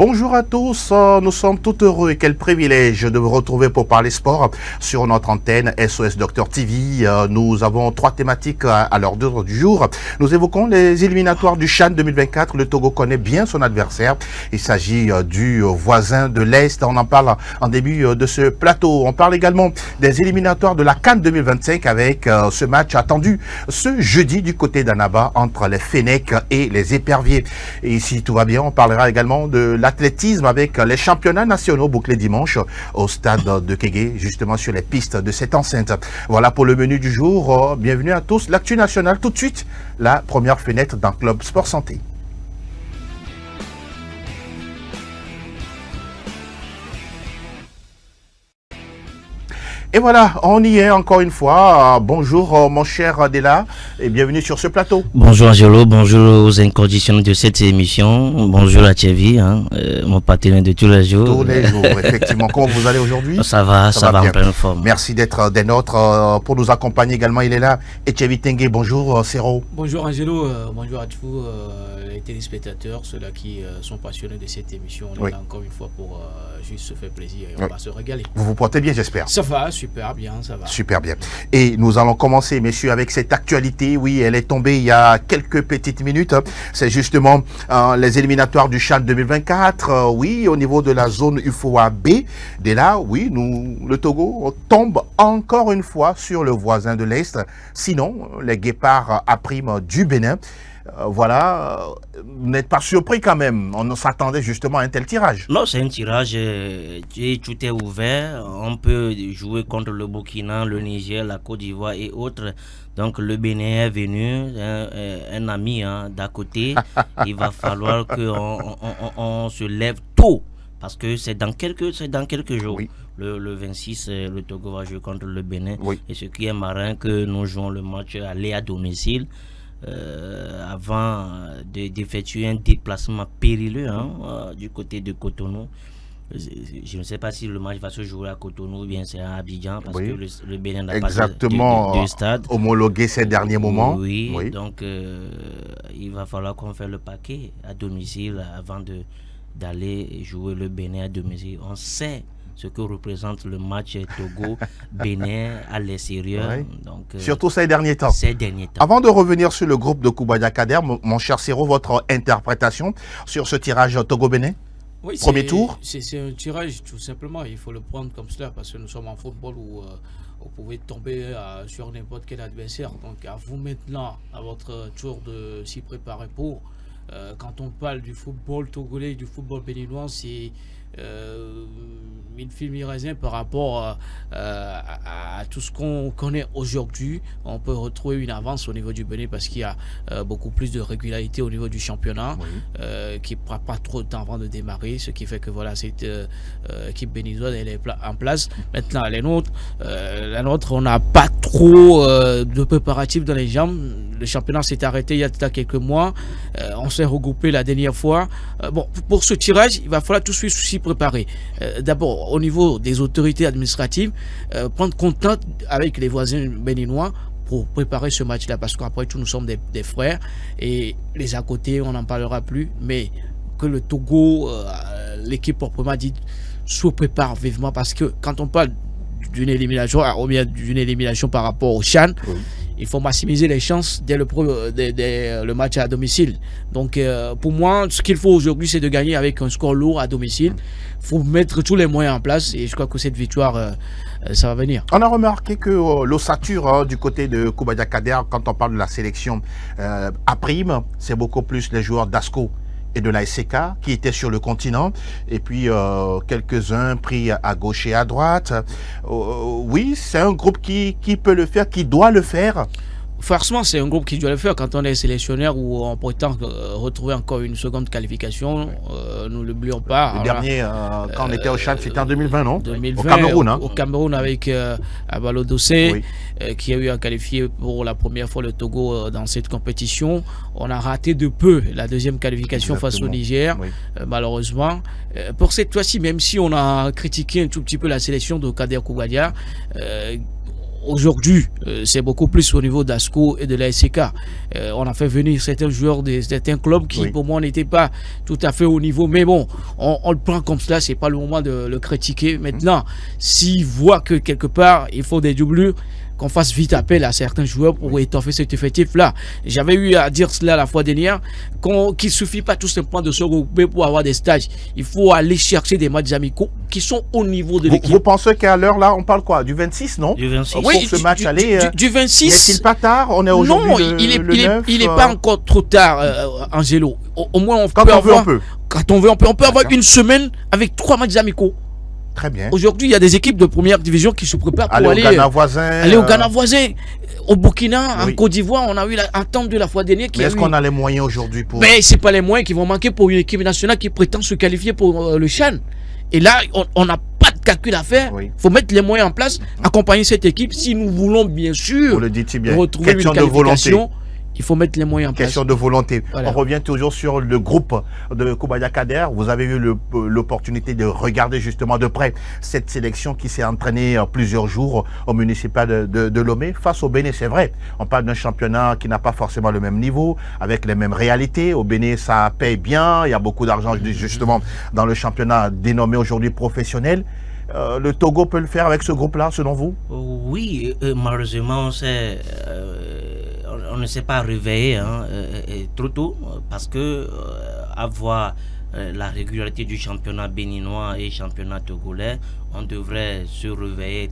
Bonjour à tous, nous sommes tout heureux et quel privilège de vous retrouver pour parler sport sur notre antenne SOS Docteur TV. Nous avons trois thématiques à l'ordre du jour. Nous évoquons les éliminatoires du CHAN 2024. Le Togo connaît bien son adversaire. Il s'agit du voisin de l'Est. On en parle en début de ce plateau. On parle également des éliminatoires de la CAN 2025 avec ce match attendu ce jeudi du côté d'Annaba entre les Fennecs et les Éperviers. Et si tout va bien, on parlera également de l'athlétisme avec les championnats nationaux bouclés dimanche au stade de Kégué, justement sur les pistes de cette enceinte. Voilà pour le menu du jour. Bienvenue à tous. L'actu nationale, tout de suite, la première fenêtre d'un club sport santé. Et voilà, on y est encore une fois. Bonjour mon cher Adela et bienvenue sur ce plateau. Bonjour Angelo, bonjour aux inconditionnels de cette émission. Bonjour à Thierry, mon partenaire de tous les jours. Tous les jours, effectivement. Comment vous allez aujourd'hui? Ça va en pleine forme. Merci d'être des nôtres. Pour nous accompagner également, il est là. Thierry Tengue, bonjour Céro. Bonjour Angelo, bonjour à tous les téléspectateurs, ceux-là qui sont passionnés de cette émission. On est là encore une fois pour juste se faire plaisir et on va se régaler. Vous vous portez bien, j'espère. Ça va. Super bien, ça va. Super bien. Et nous allons commencer, messieurs, avec cette actualité. Oui, elle est tombée il y a quelques petites minutes. C'est justement les éliminatoires du CHAN 2024. Oui, au niveau de la zone UFOA B. Dès là, oui, le Togo tombe encore une fois sur le voisin de l'Est. Sinon, les guépards à prime du Bénin. Voilà, vous n'êtes pas surpris quand même. On s'attendait justement à un tel tirage. Non, c'est un tirage, tout est ouvert. On peut jouer contre le Burkina, le Niger, la Côte d'Ivoire et autres. Donc le Bénin est venu, un ami d'à côté. Il va falloir qu'on se lève tôt. Parce que c'est dans quelques jours. Oui. Le 26, le Togo va jouer contre le Bénin. Oui. Et ce qui est marrant, que nous jouons le match aller à domicile. Avant d'effectuer un déplacement périlleux du côté de Cotonou. Je ne sais pas si le match va se jouer à Cotonou ou bien c'est à Abidjan parce que le Bénin n'a pas de stade. Homologué ces derniers moments. Oui. Donc il va falloir qu'on fasse le paquet à domicile avant d'aller jouer le Bénin à domicile. On sait ce que représente le match Togo-Bénin à l'extérieur. Oui. Surtout ces derniers temps. Avant de revenir sur le groupe de Koubaya Kader, mon cher Céro, votre interprétation sur ce tirage Togo-Bénin? Oui, premier tour? C'est un tirage, tout simplement. Il faut le prendre comme cela parce que nous sommes en football où vous pouvez tomber sur n'importe quel adversaire. Donc à vous maintenant, à votre tour de s'y préparer pour. Quand on parle du football togolais, du football béninois, c'est mille fils mi-raisin par rapport à tout ce qu'on connaît aujourd'hui. On peut retrouver une avance au niveau du Bénin parce qu'il y a beaucoup plus de régularité au niveau du championnat, qui ne prend pas trop de temps avant de démarrer, ce qui fait que voilà, cette équipe béninoise elle est en place. Maintenant la nôtre, on n'a pas trop de préparatifs dans les jambes. Le championnat s'est arrêté il y a quelques mois. On s'est regroupé la dernière fois. Bon, pour ce tirage, il va falloir tout de suite s'y préparer. D'abord, au niveau des autorités administratives, prendre contact avec les voisins béninois pour préparer ce match-là. Parce qu'après tout, nous sommes des frères. Et les à côté, on n'en parlera plus. Mais que le Togo, l'équipe proprement dite, se prépare vivement. Parce que quand on parle d'une élimination, ou bien d'une élimination par rapport au CHAN, il faut maximiser les chances dès le match à domicile. Donc pour moi, ce qu'il faut aujourd'hui, c'est de gagner avec un score lourd à domicile. Il faut mettre tous les moyens en place et je crois que cette victoire, ça va venir. On a remarqué que l'ossature du côté de Koubaya Kader, quand on parle de la sélection à prime, c'est beaucoup plus les joueurs d'ASCO et de la SCK qui étaient sur le continent et puis quelques-uns pris à gauche et à droite. Oui, c'est un groupe qui peut le faire, qui doit le faire. Forcément, c'est un groupe qui doit le faire quand on est sélectionneur ou on prétend retrouver encore une seconde qualification. Nous ne l'oublions pas. Le dernier, quand on était au CHAN, c'était en 2020, non? 2020, au Cameroun. Au Cameroun avec Abalo Dossé, qui a eu à qualifier pour la première fois le Togo dans cette compétition. On a raté de peu la deuxième qualification face au Niger, malheureusement. Pour cette fois-ci, même si on a critiqué un tout petit peu la sélection de Kader Koubaya, aujourd'hui, c'est beaucoup plus au niveau d'ASCO et de la SCK. On a fait venir certains joueurs de certains clubs qui, pour moi, n'étaient pas tout à fait au niveau. Mais bon, on le prend comme cela, c'est pas le moment de le critiquer. Maintenant, s'il voit que quelque part, il faut des doublures, qu'on fasse vite appel à certains joueurs pour étoffer cet effectif-là. J'avais eu à dire cela la fois dernière, qu'il ne suffit pas tout simplement de se regrouper pour avoir des stages. Il faut aller chercher des matchs amicaux qui sont au niveau de l'équipe. Vous pensez qu'à l'heure là, on parle quoi? Du 26, non? Du 26. Oui, pour ce match aller. Du 26. N'est-il pas tard? On est aujourd'hui. Non, il n'est pas encore trop tard, Angelo. Au moins, quand on veut, on peut. Quand on veut, on peut avoir une semaine avec 3 matchs amicaux. Très bien. Aujourd'hui, il y a des équipes de première division qui se préparent pour aller au Ghana voisin. Aller au Ghana voisin. Au Burkina, en Côte d'Ivoire, on a eu entendu la fois dernière. Mais est-ce qu'on a les moyens aujourd'hui pour. Mais ce n'est pas les moyens qui vont manquer pour une équipe nationale qui prétend se qualifier pour le CHAN. Et là, on n'a pas de calcul à faire. Il faut mettre les moyens en place, accompagner cette équipe. Si nous voulons bien sûr retrouver une qualification, il faut mettre les moyens en place. Question de volonté. Voilà. On revient toujours sur le groupe de Koubadia Kader. Vous avez eu l'opportunité de regarder justement de près cette sélection qui s'est entraînée plusieurs jours au municipal de Lomé face au Bénin. C'est vrai, on parle d'un championnat qui n'a pas forcément le même niveau, avec les mêmes réalités. Au Bénin, ça paye bien. Il y a beaucoup d'argent justement dans le championnat dénommé aujourd'hui professionnel. Le Togo peut le faire avec ce groupe-là, selon vous? Oui, malheureusement, on ne s'est pas réveillé trop tôt parce que avoir la régularité du championnat béninois et championnat togolais, on devrait se réveiller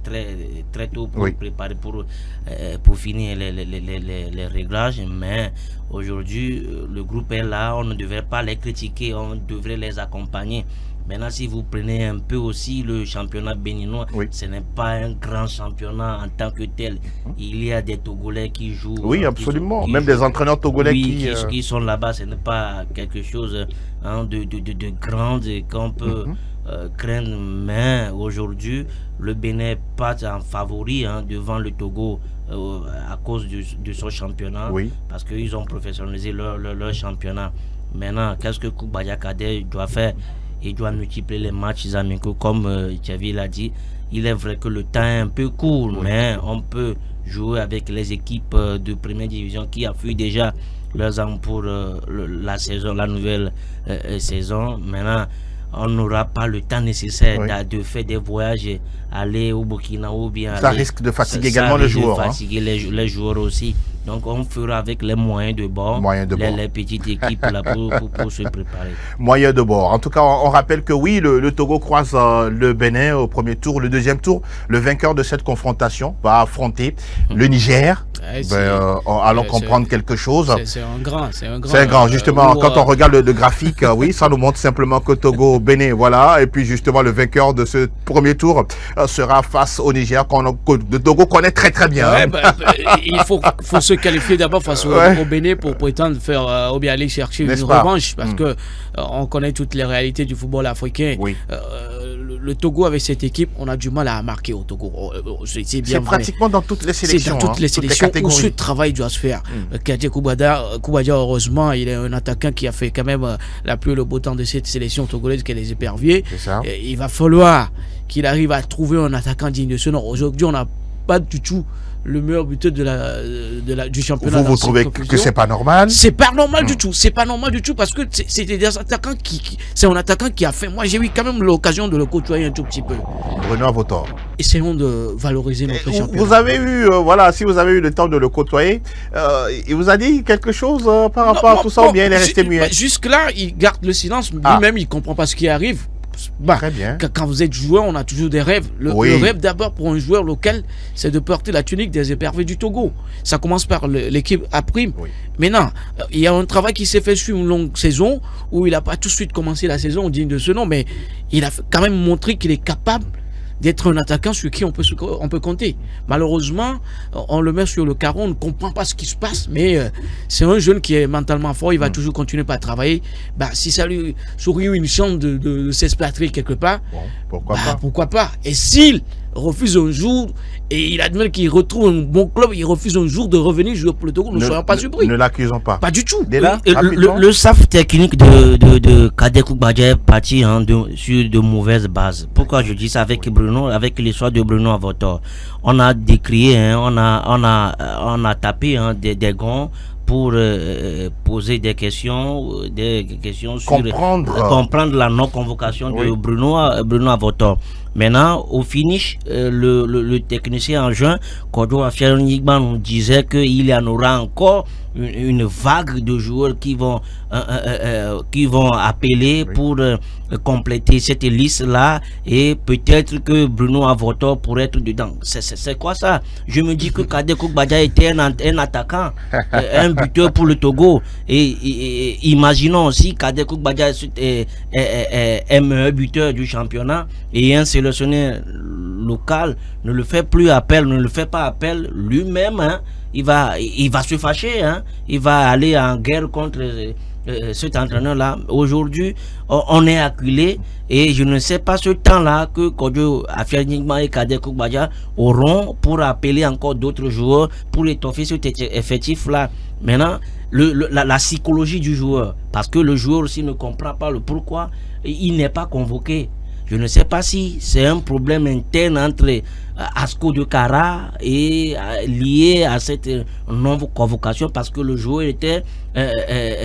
très tôt pour préparer pour finir les réglages. Mais aujourd'hui, le groupe est là, on ne devrait pas les critiquer, on devrait les accompagner. Maintenant, si vous prenez un peu aussi le championnat béninois, ce n'est pas un grand championnat en tant que tel. Il y a des Togolais qui jouent. Oui, absolument. Même des entraîneurs togolais qui sont là-bas. Ce n'est pas quelque chose de grand qu'on peut craindre. Mais aujourd'hui, le Bénin n'est pas en favori devant le Togo à cause de son championnat. Parce qu'ils ont professionnalisé leur championnat. Maintenant, qu'est-ce que Koubadia Kader doit faire? Il doit multiplier les matchs amicaux comme Thierry l'a dit. Il est vrai que le temps est un peu court, mais on peut jouer avec les équipes de première division qui affûtent déjà leurs armes pour la nouvelle saison. Maintenant, on n'aura pas le temps nécessaire de faire des voyages, aller au Burkina ou bien. Ça risque de fatiguer également les joueurs. Ça risque de fatiguer les joueurs aussi. Donc on fera avec les moyens de bord, les petites équipes là pour se préparer. Moyens de bord. En tout cas, on rappelle que oui, le Togo croise le Bénin au premier tour. Le deuxième tour, le vainqueur de cette confrontation va affronter le Niger. Allons comprendre quelque chose. C'est un grand. C'est un grand. Justement, quand on regarde le graphique, ça nous montre simplement que Togo, Bénin, voilà. Et puis justement, le vainqueur de ce premier tour sera face au Niger, que le Togo connaît très très bien. Il faut se qualifier d'abord face au Bénin pour prétendre faire ou bien aller chercher une revanche, parce que on connaît toutes les réalités du football africain. Le Togo, avec cette équipe, on a du mal à marquer au Togo. C'est pratiquement dans toutes les sélections. C'est dans toutes les sélections où ce travail doit se faire. Kadié Koubadia, heureusement, il est un attaquant qui a fait quand même la pluie et le beau temps de cette sélection togolaise qu'est les Éperviers. Il va falloir qu'il arrive à trouver un attaquant digne de ce nom. Aujourd'hui, on n'a pas du tout le meilleur buteur du championnat. Vous trouvez que c'est pas normal? C'est pas normal du tout. C'est pas normal du tout parce que c'est des attaquants c'est un attaquant qui a fait. Moi, j'ai eu quand même l'occasion de le côtoyer un tout petit peu. Bruno à votre tort. Essayons de valoriser notre championnat. Vous avez eu, si vous avez eu le temps de le côtoyer, il vous a dit quelque chose par rapport à tout ça ou bien il est resté muet? Jusque-là, il garde le silence. Lui-même, il comprend pas ce qui arrive. Très bien. Quand vous êtes joueur, on a toujours des rêves. Le rêve d'abord pour un joueur local, c'est de porter la tunique des Éperviers du Togo. Ça commence par l'équipe à prime. Maintenant, il y a un travail qui s'est fait sur une longue saison où il n'a pas tout de suite commencé la saison digne de ce nom, mais il a quand même montré qu'il est capable d'être un attaquant sur qui on peut compter. Malheureusement, on le met sur le carreau, on ne comprend pas ce qui se passe, mais c'est un jeune qui est mentalement fort, il va toujours continuer par travailler. Si ça lui sourit une chance de s'expatrer quelque part, pourquoi pas. Et s'il refuse un jour, et il admet qu'il retrouve un bon club, il refuse un jour de revenir jouer pour le Togo, nous ne soyons pas surpris. Ne l'accusons pas. Pas du tout. Le staff technique de Kadek Badja est parti sur de mauvaises bases. Pourquoi je dis ça avec Bruno, avec l'histoire de Bruno Avotor? On a décrié, on a tapé des gants pour poser des questions sur comprendre la non-convocation de Bruno Avotor. Maintenant, au finish, le technicien en juin, Kojo Afianigban, nous disait qu'il y en aura encore une vague de joueurs qui vont appeler pour compléter cette liste-là, et peut-être que Bruno Avotor pourrait être dedans. C'est quoi ça? Je me dis que Kadek Badja était un attaquant, un buteur pour le Togo. Et imaginons aussi Kadek Badja est meilleur buteur du championnat, et un sélectionneur local ne le fait pas appel lui-même, il va se fâcher, il va aller en guerre contre cet entraîneur-là. Aujourd'hui, on est acculé, et je ne sais pas ce temps-là que Kodjo Afianigban et Kadek Badja auront pour appeler encore d'autres joueurs pour étoffer cet effectif-là. Maintenant, la psychologie du joueur, parce que le joueur aussi ne comprend pas le pourquoi il n'est pas convoqué. Je ne sais pas si c'est un problème interne entre Asco de Kara et lié à cette non-convocation, parce que le joueur était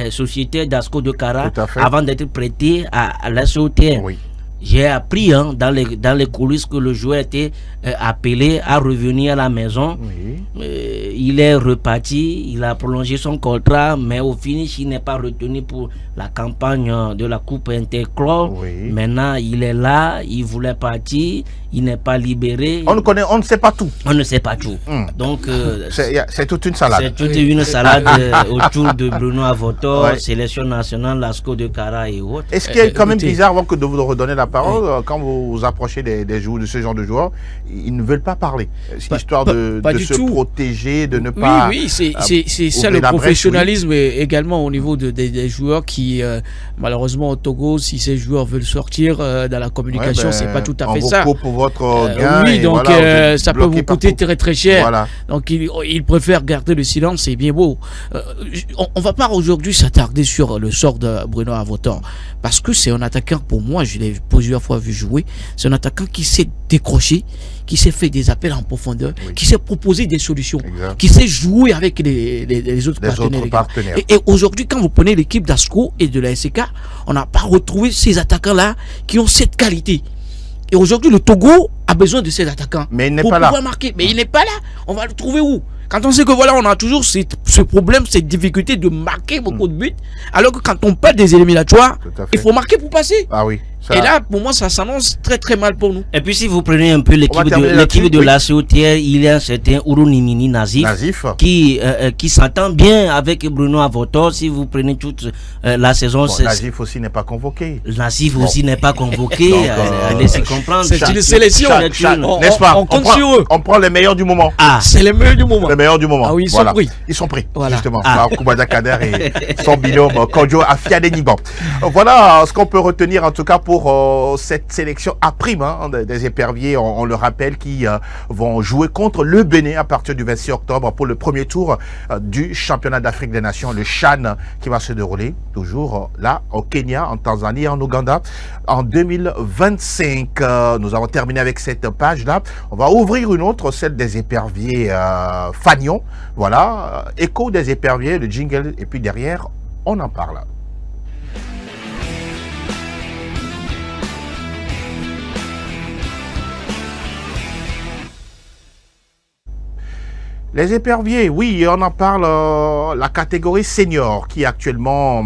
sociétaire d'Asco de Kara avant d'être prêté à la SOTR. Oui. J'ai appris dans les coulisses que le joueur était appelé à revenir à la maison. Oui. Il est reparti, il a prolongé son contrat, mais au finish, il n'est pas retenu pour la campagne de la Coupe Interclub. Oui. Maintenant, il est là, il voulait partir, il n'est pas libéré. On ne sait pas tout. On ne sait pas tout. Donc, c'est toute une salade. C'est toute une salade autour de Bruno Avotor, sélection nationale, Lasco de Kara et autres. Est-ce qu'il est quand même bizarre, avant que de vous redonner la parole, quand vous approchez de ce genre de joueurs, ils ne veulent pas parler. Histoire de se protéger, de ne pas... Oui, c'est ça le professionnalisme, également au niveau des joueurs qui, malheureusement au Togo, si ces joueurs veulent sortir dans la communication, c'est pas tout à fait ça. Pour votre gain, oui, donc ça peut vous coûter très très cher. Voilà. Donc ils préfèrent garder le silence, c'est bien beau. On va pas aujourd'hui s'attarder sur le sort de Bruno Avotor, parce que c'est un attaquant, pour moi, je l'ai plusieurs fois vu jouer, c'est un attaquant qui s'est décroché, qui s'est fait des appels en profondeur, qui s'est proposé des solutions, qui s'est joué avec les autres partenaires. Et aujourd'hui, quand vous prenez l'équipe d'Asco et de la SK, on n'a pas retrouvé ces attaquants-là qui ont cette qualité. Et aujourd'hui, le Togo a besoin de ces attaquants. Mais il n'est pas là. Marquer. Mais il n'est pas là. On va le trouver où? Quand on sait que voilà, on a toujours ce problème, cette difficulté de marquer beaucoup de buts, alors que quand on perd des éliminatoires, il faut marquer pour passer. Ah oui. Et là, pour moi, ça s'annonce très très mal pour nous. Et puis, si vous prenez un peu l'équipe de la COTR, il y a un certain Urunimini Nazif qui s'entend bien avec Bruno Avotor. Si vous prenez toute la saison... Nazif aussi n'est pas convoqué. Nazif aussi n'est pas convoqué. Laissez comprendre. C'est une sélection. N'est-ce pas? On compte sur eux. On prend les meilleurs du moment. Ah, c'est les meilleurs du moment. Les meilleurs du moment. Ah oui, ils sont pris. Ils sont pris, justement. Koubada Kader et son binôme Kodjo Afianigban. Voilà ce qu'on peut retenir, en tout cas, pour cette sélection à prime des éperviers, on le rappelle, qui vont jouer contre le Bénin à partir du 26 octobre pour le premier tour du championnat d'Afrique des Nations, le CHAN, qui va se dérouler toujours là au Kenya, en Tanzanie, en Ouganda en 2025. Nous avons terminé avec cette page-là. On va ouvrir une autre, celle des éperviers Fagnon. Voilà, écho des éperviers, le jingle, et puis derrière, on en parle. Les éperviers, oui, on en parle, la catégorie senior qui actuellement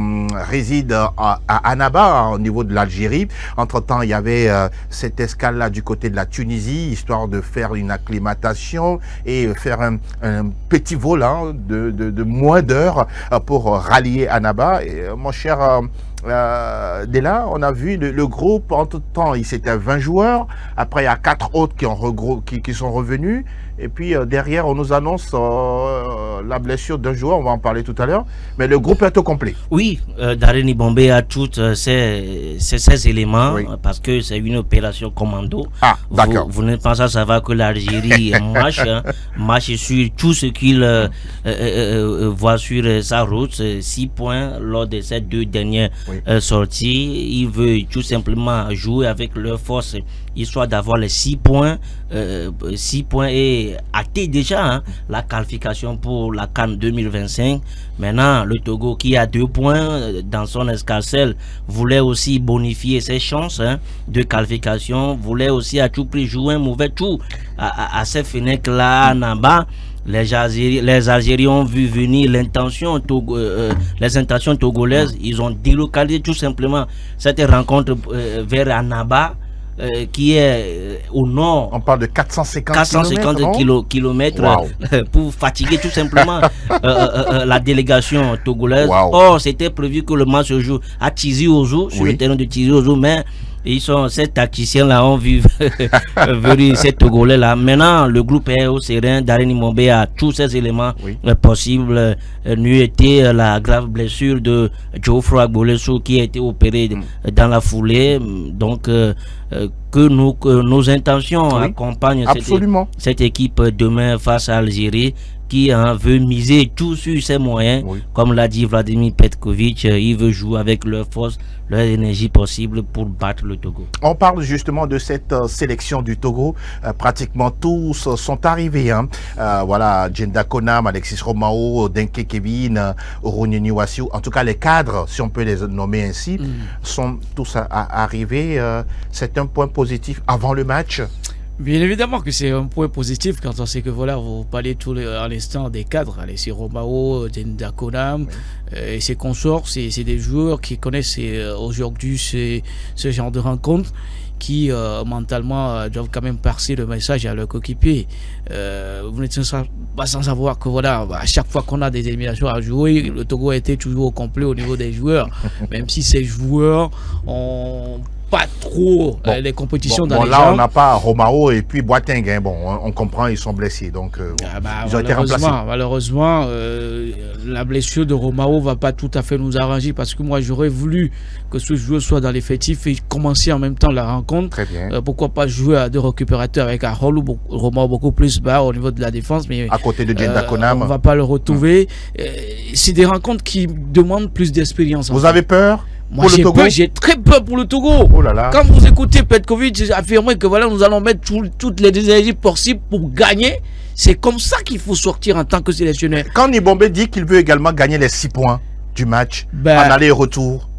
réside à Annaba, au niveau de l'Algérie. Entre-temps, il y avait cette escale-là du côté de la Tunisie, histoire de faire une acclimatation et faire un petit vol de moins d'heures pour rallier Annaba. Et, mon cher dès là, on a vu le groupe, entre-temps, c'était 20 joueurs. Après, il y a 4 autres qui sont revenus. Et puis, derrière, on nous annonce la blessure d'un joueur. On va en parler tout à l'heure. Mais le groupe est au complet. Oui, Darren Bombé a tous ces éléments, oui, parce que c'est une opération commando. Ah, d'accord. Vous n'êtes pas à savoir que l'Algérie marche sur tout ce qu'il voit sur sa route. 6 points lors de ces 2 dernières sorties. Il veut tout simplement jouer avec leur force, histoire d'avoir les 6 points. 6 points et acté déjà la qualification pour la CAN 2025. Maintenant, le Togo qui a 2 points dans son escarcelle voulait aussi bonifier ses chances de qualification, voulait aussi à tout prix jouer un mauvais tour à ces fenêtres-là en bas. Les Algériens ont vu venir les intentions togolaises. Ils ont délocalisé tout simplement cette rencontre vers Annaba, qui est au nord. On parle de 450 kilomètres wow. Pour fatiguer tout simplement la délégation togolaise. Wow. Or, c'était prévu que le match se joue à Tizi Ouzou, sur le terrain de Tizi Ouzou, mais ces tacticiens-là ont vu venir ces Togolais-là. Maintenant, le groupe est au serein. Darren Mombé a tous ces éléments possibles. N'eût été la grave blessure de Geoffroy Agbolesso qui a été opéré dans la foulée. Donc, que nos intentions accompagnent cette équipe demain face à l'Algérie, qui veut miser tout sur ses moyens. Comme l'a dit Vladimir Petkovic, il veut jouer avec leur force, leur énergie possible pour battre le Togo. On parle justement de cette sélection du Togo. Pratiquement tous sont arrivés. Voilà, Djenda Konam, Alexis Romao, Denke Kevin, Oroni Niwassiou. En tout cas, les cadres, si on peut les nommer ainsi, sont tous arrivés. C'est un point positif avant le match. Bien évidemment que c'est un point positif quand on sait que voilà, vous parlez à l'instant des cadres, Alexis Romao, Djenda Konam et ses consorts, c'est des joueurs qui connaissent aujourd'hui ce genre de rencontres, qui mentalement doivent quand même passer le message à leurs coéquipiers. Vous n'êtes pas sans savoir que voilà, à chaque fois qu'on a des éliminations à jouer, le Togo a été toujours au complet au niveau des joueurs, même si ces joueurs ont pas trop les compétitions dans les là jambes. On n'a pas Romao et puis Boateng, on comprend, ils sont blessés, donc ils ont été remplacés. Malheureusement, la blessure de Romao va pas tout à fait nous arranger, parce que moi j'aurais voulu que ce joueur soit dans l'effectif et commencer en même temps la rencontre. Très bien. Pourquoi pas jouer à 2 récupérateurs avec Arol ou Romao beaucoup plus bas au niveau de la défense, mais à côté de Djenda Konam, on va pas le retrouver. C'est des rencontres qui demandent plus d'expérience. Vous avez peur? Moi, j'ai très peur pour le Togo. Oh là là. Quand vous écoutez Petkovic affirmer que voilà, nous allons mettre toutes les énergies possibles pour gagner, c'est comme ça qu'il faut sortir en tant que sélectionneur. Quand Nibombé dit qu'il veut également gagner les 6 points du match, en aller et retour,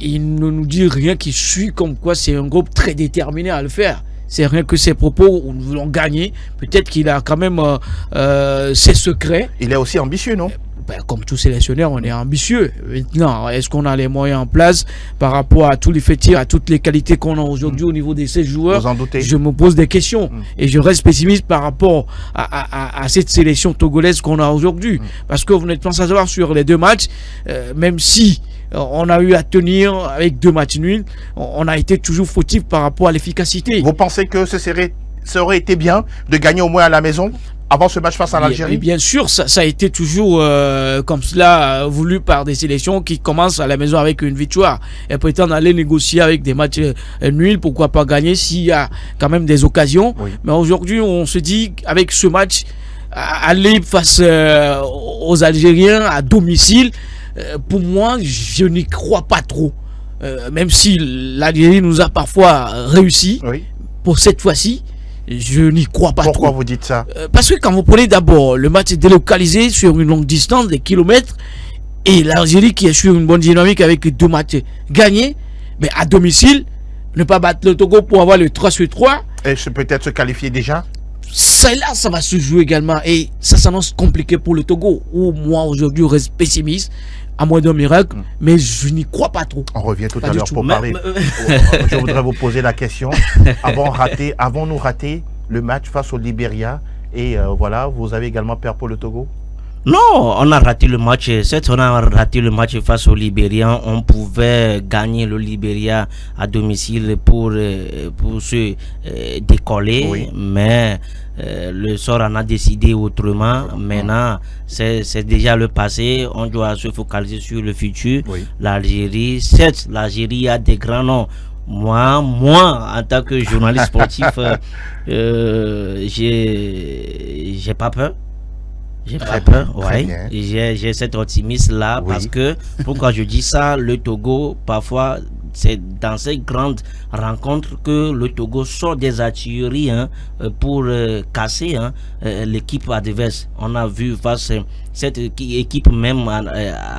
il ne nous dit rien qui suit comme quoi c'est un groupe très déterminé à le faire. C'est rien que ses propos où nous voulons gagner. Peut-être qu'il a quand même ses secrets. Il est aussi ambitieux, non? Comme tout sélectionneur, on est ambitieux. Maintenant, est-ce qu'on a les moyens en place par rapport à tous les fétiches, à toutes les qualités qu'on a aujourd'hui au niveau de ces joueurs? Vous en doutez? Je me pose des questions et je reste pessimiste par rapport à cette sélection togolaise qu'on a aujourd'hui. Parce que vous n'êtes pas sans savoir, sur les 2 matchs, même si on a eu à tenir avec 2 matchs nuls, on a été toujours fautif par rapport à l'efficacité. Vous pensez que ça aurait été bien de gagner au moins à la maison avant ce match face à l'Algérie? Bien sûr, ça a été toujours comme cela, voulu par des sélections qui commencent à la maison avec une victoire et prétendent aller négocier avec des matchs nuls. Pourquoi pas gagner s'il y a quand même des occasions? Mais aujourd'hui, on se dit, avec ce match, aller face aux Algériens à domicile, pour moi, je n'y crois pas trop. Même si l'Algérie nous a parfois réussi, pour cette fois-ci, je n'y crois pas trop. Pourquoi vous dites ça? Parce que quand vous prenez d'abord le match est délocalisé sur une longue distance, des kilomètres, et l'Algérie qui est sur une bonne dynamique avec 2 matchs gagnés, mais à domicile, ne pas battre le Togo pour avoir le 3-3. Et peut-être se qualifier déjà? Là, ça va se jouer également, et ça s'annonce compliqué pour le Togo, où moi aujourd'hui je reste pessimiste, à moins d'un miracle, mais je n'y crois pas trop. On revient tout à l'heure pour parler. Je voudrais vous poser la question. Avons-nous raté le match face au Libéria? Et voilà, vous avez également peur pour le Togo? Non, on a raté le match. Certes, on a raté le match face au Libéria. On pouvait gagner le Libéria à domicile pour se décoller, oui. Mais le sort en a décidé autrement. Maintenant, c'est déjà le passé. On doit se focaliser sur le futur. Oui. L'Algérie, certes, l'Algérie a des grands noms. Moi, en tant que journaliste sportif, j'ai pas peur. J'ai très peur, ouais. J'ai cet optimisme-là, oui. Parce que, pourquoi je dis ça, le Togo, parfois, c'est dans ces grandes rencontres que le Togo sort des artilleries pour casser l'équipe adverse. On a vu face cette équipe même en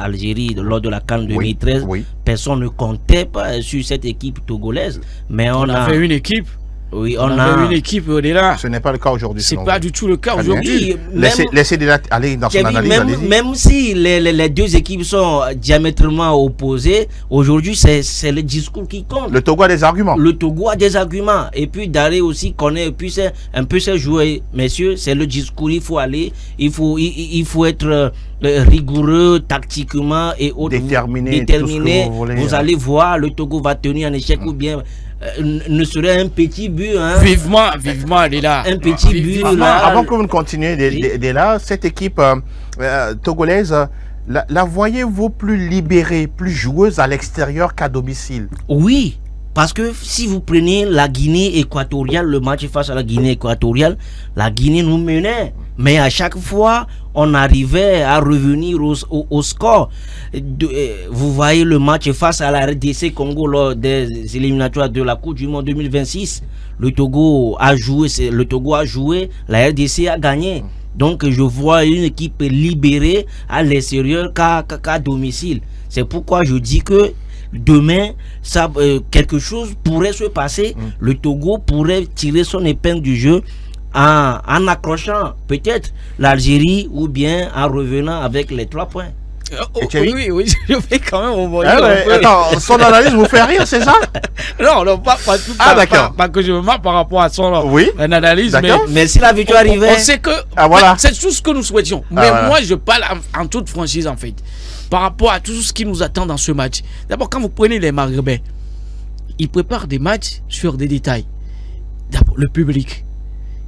Algérie lors de la CAN 2013, oui. Personne ne comptait pas sur cette équipe togolaise. Mais on a fait une équipe. Oui, on a une équipe au-delà. Ce n'est pas le cas aujourd'hui. C'est pas du tout le cas aujourd'hui. Laissez aller dans son analyse. Même si les deux équipes sont diamétralement opposées, aujourd'hui c'est le discours qui compte. Le Togo a des arguments. Le Togo a des arguments. Et puis Daré aussi connaît un peu ses joueurs. Messieurs, c'est le discours. Il faut aller. Il faut être rigoureux tactiquement et déterminé. Vous allez voir, le Togo va tenir en échec ou bien ne serait un petit but. Vivement, elle est là. Un petit but là. Avant que vous ne continuiez dès là, cette équipe togolaise, la voyez-vous plus libérée, plus joueuse à l'extérieur qu'à domicile? Oui. Parce que si vous prenez la Guinée équatoriale, le match face à la Guinée équatoriale, la Guinée nous menait. Mais à chaque fois, on arrivait à revenir au score. Vous voyez le match face à la RDC Congo lors des éliminatoires de la Coupe du Monde 2026. Le Togo a joué, la RDC a gagné. Donc je vois une équipe libérée à l'extérieur qu'à domicile. C'est pourquoi je dis que demain, quelque chose pourrait se passer. Le Togo pourrait tirer son épingle du jeu en accrochant peut-être l'Algérie ou bien en revenant avec les 3 points. Oui, je vais quand même envoyer. Attends, son analyse vous fait rire, c'est ça? Non, pas tout. D'accord. Pas que je me marre par rapport à son analyse. Mais si la victoire arrivait. On sait que c'est tout ce que nous souhaitions. Mais moi, je parle en toute franchise en fait. Par rapport à tout ce qui nous attend dans ce match. D'abord, quand vous prenez les Maghrébins, ils préparent des matchs sur des détails. D'abord, le public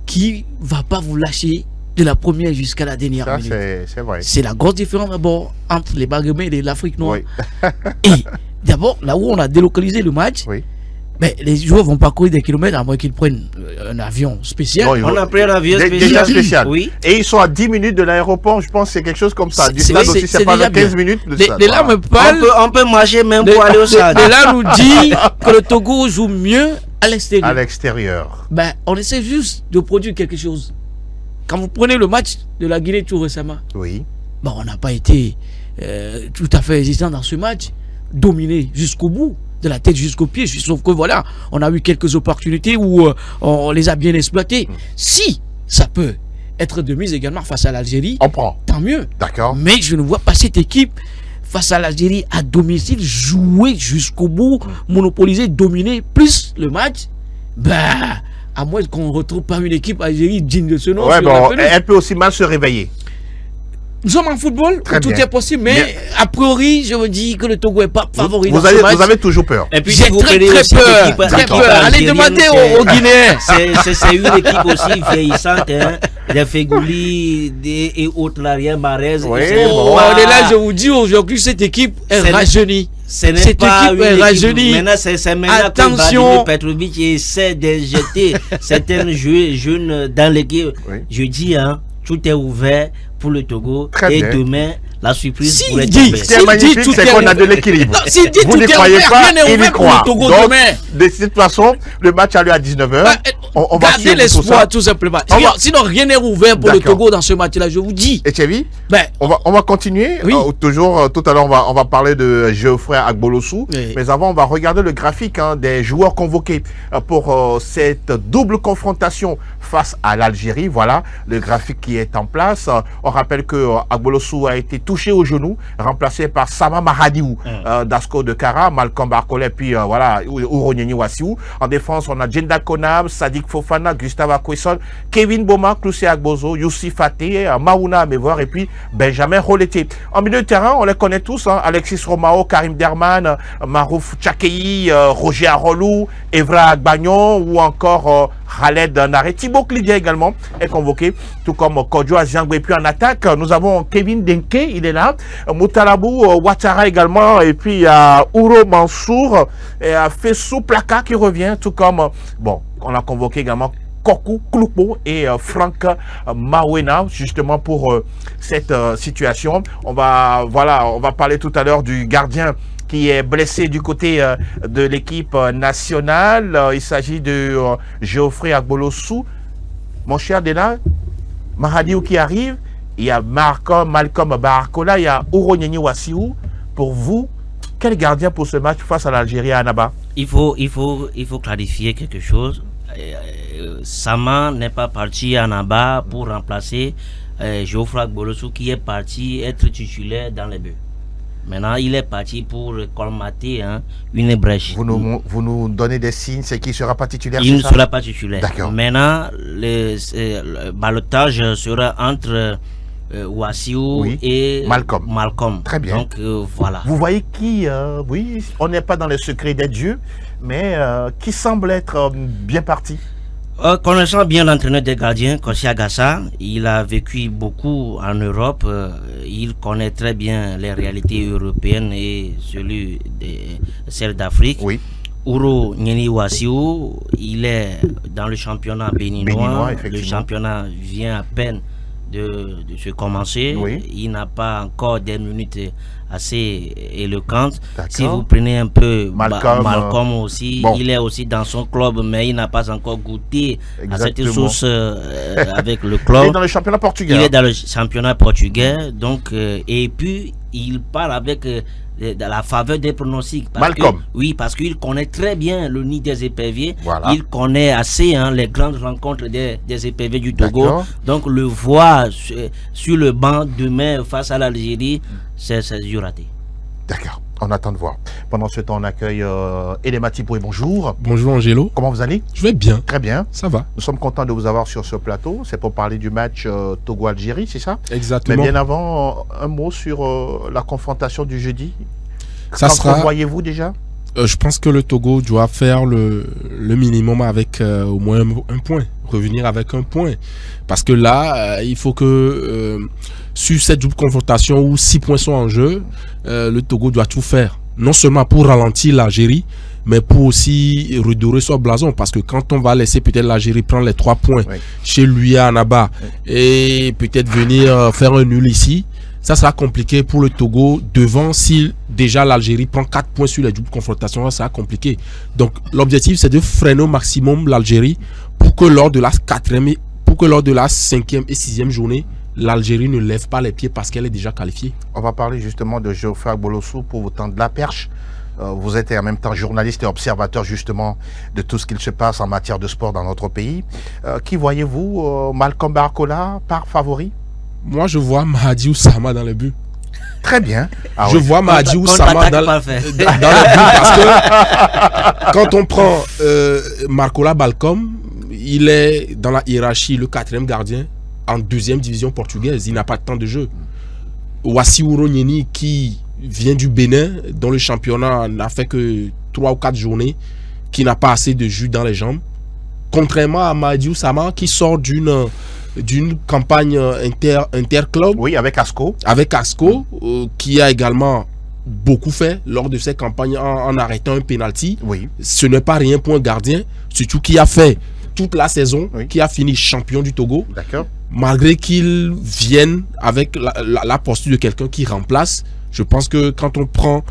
qui va pas vous lâcher de la première jusqu'à la dernière minute. C'est vrai. C'est la grosse différence d'abord entre les Maghrébins et l'Afrique noire. Oui. Et d'abord, là où on a délocalisé le match, mais les joueurs vont parcourir des kilomètres à moins qu'ils prennent un avion spécial. Non, on a pris un avion spécial. Oui. Et ils sont à 10 minutes de l'aéroport, je pense que c'est quelque chose comme ça. Du stade aussi, c'est pas 15 minutes. Et là, me parle, on peut marcher même pour aller au stade. Et là, nous dit que le Togo joue mieux à l'extérieur. À l'extérieur. Ben, on essaie juste de produire quelque chose. Quand vous prenez le match de la Guinée tout récemment, on n'a pas été tout à fait hésitants dans ce match, dominé jusqu'au bout, de la tête jusqu'au pied, sauf que voilà, on a eu quelques opportunités où on les a bien exploitées. Si ça peut être de mise également face à l'Algérie, on prend. Tant mieux. D'accord. Mais je ne vois pas cette équipe face à l'Algérie à domicile jouer jusqu'au bout, monopoliser, dominer plus le match. À moins qu'on ne retrouve pas une équipe Algérie digne de ce nom. Elle peut aussi mal se réveiller. Nous sommes en football, tout est possible, mais a priori, je me dis que le Togo n'est pas favori dans ce match. Vous avez toujours peur. Et puis, j'ai très peur. Allez demander aux Guinéens. C'est une équipe aussi vieillissante, des Fégouli et autres l'arrière Marez. On est là, je vous dis aujourd'hui, cette équipe est rajeunie. Cette équipe est rajeunie. Maintenant, c'est maintenant que Vladimir Petrovic essaie de jeter certains jeunes dans l'équipe. Je dis, tout est ouvert pour le Togo. Et demain, la surprise pourrait tomber. Ce qui est magnifique, c'est qu'on a de l'équilibre. Vous ne croyez pas, il y croit. Donc, de toute façon, le match a lieu à 19h. On va garder l'espoir, tout simplement. Sinon, rien n'est ouvert pour le Togo dans ce match-là, je vous dis. Et Thierry, on va continuer. Toujours, tout à l'heure, on va parler de Geoffrey Agbolosu. Mais avant, on va regarder le graphique des joueurs convoqués pour cette double confrontation face à l'Algérie. Voilà le graphique qui est en place. On rappelle que Agbolosu a été touché au genou, remplacé par Sama Mahadiou d'Asco de Kara, Malcolm Barcolet, puis Ouronyeni Wassiou. En défense, on a Djenda Konam, Sadik Malik Fofana, Gustave Akwesson, Kevin Boma, Clousé Agbozo, Youssi Faté, Maouna Amevoir et puis Benjamin Rolleté. En milieu de terrain, on les connaît tous, hein, Alexis Romao, Karim Derman, Marouf Tchakei, Roger Arolou, Evra Agbagnon ou encore Khaled Naré. Thibaut Clidier également est convoqué, tout comme Kodjo Aziangwe. Et puis en attaque, nous avons Kevin Denke, il est là, Moutalabou Ouattara également, et puis il y a Ouro Mansour, et Fessou Plaka qui revient, tout comme, bon, on a convoqué également Kokou Kloupo et Franck Mawena, justement pour cette situation. On va parler tout à l'heure du gardien qui est blessé du côté de l'équipe nationale. Il s'agit de Geoffrey Agbolossou. Mon cher Dena, Mahadiou qui arrive, il y a Malcolm Barcola, il y a Ouronyeni Wassiou. Pour vous, quel gardien pour ce match face à l'Algérie à Annaba? Il faut clarifier quelque chose. Sama n'est pas parti à Annaba pour remplacer Geoffrey Agbolossou qui est parti être titulaire dans les buts. Maintenant, il est parti pour colmater une brèche. Vous nous donnez des signes, c'est qu'il ne sera pas titulaire? Il ne sera pas titulaire. D'accord. Maintenant, le ballottage sera entre Wassiou et Malcolm. Très bien. Donc, voilà. Vous voyez qui, oui, on n'est pas dans le secret des dieux, mais qui semble être bien parti? Connaissant bien l'entraîneur des gardiens, Kossi Agassa, il a vécu beaucoup en Europe, il connaît très bien les réalités européennes et celles d'Afrique. Oui. Ouro Nyeni Wassiou, il est dans le championnat béninois. Le championnat vient à peine de se commencer. Oui. Il n'a pas encore des minutes assez éloquentes. Si vous prenez un peu Malcolm aussi, il est aussi dans son club, mais il n'a pas encore goûté à cette sauce avec le club. Il est dans le championnat portugais. Il est dans le championnat portugais, donc et puis il parle avec la faveur des pronostics. Parce qu'il connaît très bien le nid des éperviers. Voilà. Il connaît assez les grandes rencontres des éperviers du Togo. Donc le voir sur le banc demain face à l'Algérie, c'est du raté. D'accord, on attend de voir. Pendant ce temps, on accueille Elema Tipoué, bonjour. Bonjour Angelo. Comment vous allez? Je vais bien. Très bien. Ça va. Nous sommes contents de vous avoir sur ce plateau. C'est pour parler du match Togo-Algérie, c'est ça? Exactement. Mais bien avant, un mot sur la confrontation du jeudi. Ça sera... voyez-vous déjà? Je pense que le Togo doit faire le minimum avec au moins un point. Revenir avec un point. Parce que là, il faut que sur cette double confrontation où 6 points sont en jeu, le Togo doit tout faire. Non seulement pour ralentir l'Algérie, mais pour aussi redorer son blason. Parce que quand on va laisser peut-être l'Algérie prendre les 3 points chez lui à Annaba et peut-être venir faire un nul ici, ça sera compliqué pour le Togo devant. Si déjà l'Algérie prend 4 points sur les doubles confrontations, ça sera compliqué. Donc l'objectif c'est de freiner au maximum l'Algérie pour que lors de la 5e et 6e journée, l'Algérie ne lève pas les pieds parce qu'elle est déjà qualifiée. On va parler justement de Geoffrey Agbolossou pour vous tendre la perche. Vous êtes en même temps journaliste et observateur justement de tout ce qu'il se passe en matière de sport dans notre pays. Qui voyez-vous, Malcolm Barcola par favori? Moi, je vois Mahadiou Sama dans le but. Très bien. Je vois Mahadiou Sama dans le but parce que quand on prend Marcola Balcom, il est dans la hiérarchie le 4e gardien en 2e division portugaise. Il n'a pas de temps de jeu. Wassiou Ouronyeni qui vient du Bénin, dont le championnat n'a fait que 3 ou 4 journées, qui n'a pas assez de jus dans les jambes. Contrairement à Mahadiou Sama qui sort d'une campagne interclub. Oui, avec Asco. Avec Asco, qui a également beaucoup fait lors de ces campagnes en arrêtant un penalty. Oui. Ce n'est pas rien pour un gardien, surtout qui a fait toute la saison, qui a fini champion du Togo. D'accord. Malgré qu'il vienne avec la posture de quelqu'un qui remplace, je pense que quand on prend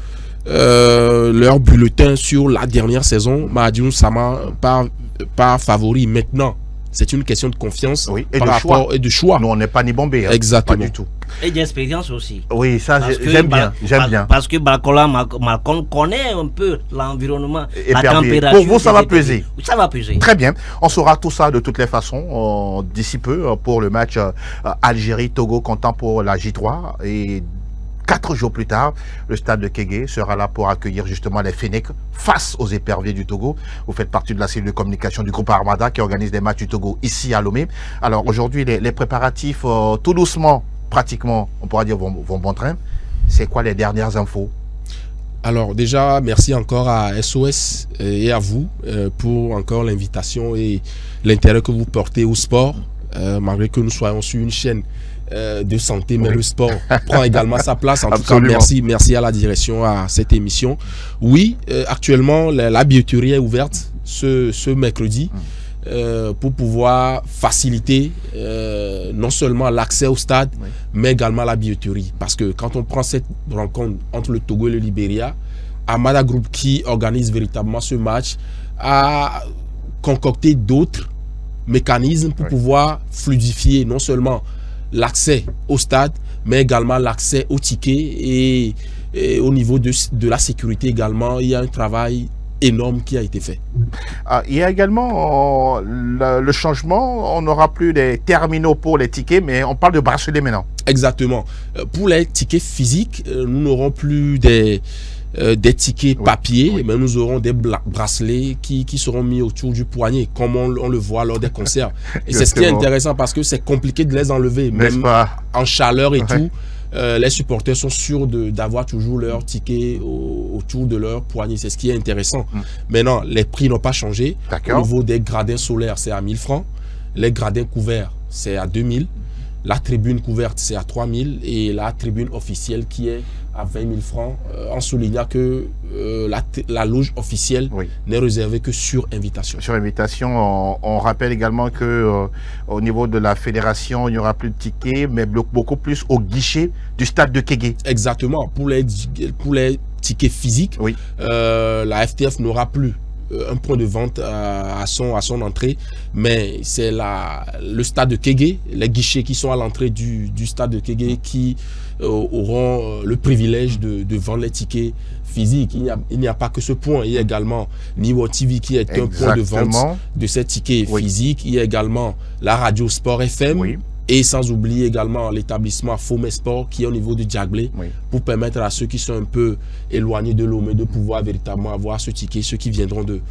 leur bulletin sur la dernière saison, Mahadiou Sama pas favori. Maintenant, c'est une question de confiance et de choix. Nous, on n'est pas ni bombé. Exactement. Pas du tout. Et d'expérience aussi. Oui, ça, j'aime bien. Parce que Malcolm connaît un peu l'environnement, la température. Pour vous, ça va peser. Ça va peser. Très bien. On saura tout ça de toutes les façons d'ici peu pour le match Algérie-Togo comptant pour la J3. Et 4 jours plus tard, le stade de Kégué sera là pour accueillir justement les Fennecs face aux éperviers du Togo. Vous faites partie de la cellule de communication du groupe Armada qui organise des matchs du Togo ici à Lomé. Alors aujourd'hui, les préparatifs, tout doucement, pratiquement, on pourra dire, vont bon train. C'est quoi les dernières infos? Alors déjà, merci encore à SOS et à vous pour encore l'invitation et l'intérêt que vous portez au sport, malgré que nous soyons sur une chaîne de santé, mais le sport prend également sa place. En tout cas, merci à la direction à cette émission. Oui, actuellement, la billetterie est ouverte ce mercredi pour pouvoir faciliter non seulement l'accès au stade, mais également la billetterie. Parce que quand on prend cette rencontre entre le Togo et le Libéria, Armada Group, qui organise véritablement ce match, a concocté d'autres mécanismes pour pouvoir fluidifier non seulement l'accès au stade, mais également l'accès au ticket et au niveau de la sécurité également. Il y a un travail énorme qui a été fait. Il y a également le changement, on n'aura plus des terminaux pour les tickets, mais on parle de bracelets maintenant. Exactement. Pour les tickets physiques, nous n'aurons plus des tickets papier, mais nous aurons des bracelets qui seront mis autour du poignet, comme on le voit lors des concerts. Et c'est ce qui est intéressant parce que c'est compliqué de les enlever, même en chaleur et tout. Les supporters sont sûrs d'avoir toujours leur ticket autour de leur poignet. C'est ce qui est intéressant. Maintenant, les prix n'ont pas changé. Au niveau des gradins solaires, c'est à 1000 francs. Les gradins couverts, c'est à 2000. La tribune couverte, c'est à 3000 et la tribune officielle qui est à 20 000 francs, en soulignant que la loge officielle n'est réservée que sur invitation. Sur invitation, on rappelle également que au niveau de la fédération, il n'y aura plus de tickets, mais beaucoup plus au guichet du stade de Kégué. Exactement. Pour les tickets physiques, la FTF n'aura plus un point de vente à son entrée, mais c'est le stade de Kégué, les guichets qui sont à l'entrée du stade de Kégué qui auront le privilège de vendre les tickets physiques. Il n'y a pas que ce point, il y a également Niwo TV qui est un point de vente de ces tickets physiques, il y a également la radio Sport FM, et sans oublier également l'établissement Fomé Sport qui est au niveau de Djaglé pour permettre à ceux qui sont un peu éloignés de Lomé de pouvoir véritablement avoir ce ticket, ceux qui viendront de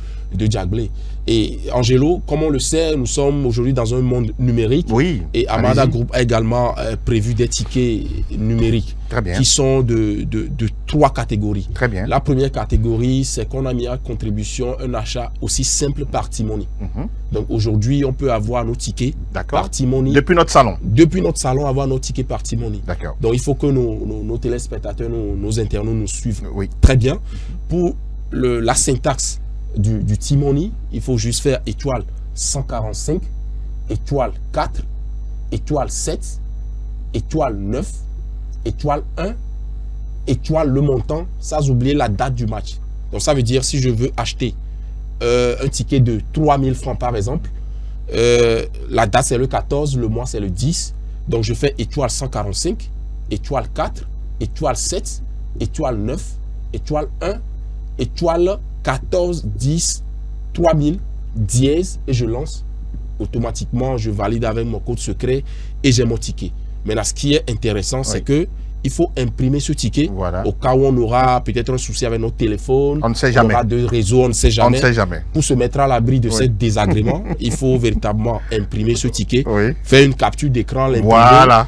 Djaglé. Et Angelo, comme on le sait, nous sommes aujourd'hui dans un monde numérique et Armada Group a également prévu des tickets numériques qui sont de 3 catégories. La première catégorie, c'est qu'on a mis à contribution un achat aussi simple par T-Money. Donc aujourd'hui, on peut avoir nos tickets par T-Money. Depuis notre salon. Depuis notre salon, avoir nos tickets par T-Money. Donc il faut que nos téléspectateurs, nos internautes nous suivent très bien. Pour la syntaxe du T-Money, il faut juste faire étoile 145, étoile 4, étoile 7, étoile 9, étoile 1, étoile le montant, sans oublier la date du match. Donc ça veut dire si je veux acheter un ticket de 3000 francs par exemple, la date c'est le 14, le mois c'est le 10, donc je fais étoile 145, étoile 4, étoile 7, étoile 9, étoile 1, étoile 14, 10, 3000, dièse et je lance. Automatiquement, je valide avec mon code secret et j'ai mon ticket. Maintenant, ce qui est intéressant, c'est que il faut imprimer ce ticket au cas où on aura peut-être un souci avec notre téléphone. On ne sait jamais. On aura de réseau, on ne sait jamais. On ne sait jamais. Pour se mettre à l'abri de ces désagréments, il faut véritablement imprimer ce ticket, faire une capture d'écran, l'imprimer.